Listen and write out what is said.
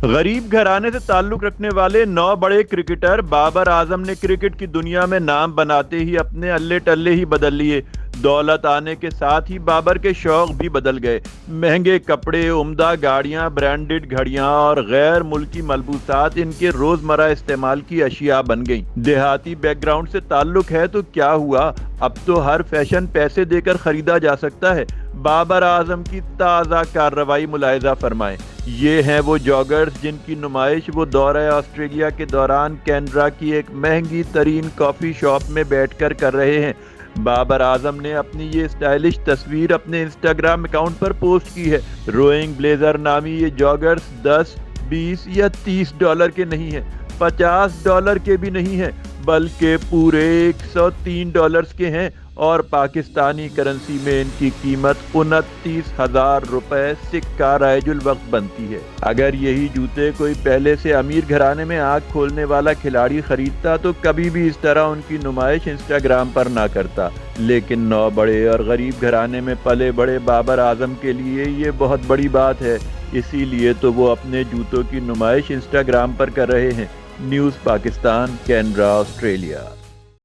غریب گھرانے سے تعلق رکھنے والے 9 بڑے کرکٹر بابر اعظم نے کرکٹ کی دنیا میں نام بناتے ہی اپنے اللہ ٹلے ہی بدل لیے۔ دولت آنے کے ساتھ ہی بابر کے شوق بھی بدل گئے۔ مہنگے کپڑے، عمدہ گاڑیاں، برانڈڈ گھڑیاں اور غیر ملکی ملبوسات ان کے روزمرہ استعمال کی اشیاء بن گئیں۔ دیہاتی بیک گراؤنڈ سے تعلق ہے تو کیا ہوا، اب تو ہر فیشن پیسے دے کر خریدا جا سکتا ہے۔ بابر اعظم کی تازہ کارروائی ملاحظہ فرمائیں۔ یہ ہیں وہ جاگرز جن کی نمائش وہ دورہ آسٹریلیا کے دوران کینبرا کی ایک مہنگی ترین کافی شاپ میں بیٹھ کر رہے ہیں۔ بابر اعظم نے اپنی یہ اسٹائلش تصویر اپنے انسٹاگرام اکاؤنٹ پر پوسٹ کی ہے۔ روئنگ بلیزر نامی یہ جاگرز 10، 20 یا 30 ڈالر کے نہیں ہیں، 50 ڈالر کے بھی نہیں ہیں، بلکہ پورے 103 ڈالرز کے ہیں اور پاکستانی کرنسی میں ان کی قیمت 29,000 روپے سکہ رائج الوقت بنتی ہے۔ اگر یہی جوتے کوئی پہلے سے امیر گھرانے میں آنکھ کھولنے والا کھلاڑی خریدتا تو کبھی بھی اس طرح ان کی نمائش انسٹاگرام پر نہ کرتا، لیکن 9 بڑے اور غریب گھرانے میں پلے بڑے بابر اعظم کے لیے یہ بہت بڑی بات ہے، اسی لیے تو وہ اپنے جوتوں کی نمائش انسٹاگرام پر کر رہے ہیں۔ News Pakistan, Canberra, Australia.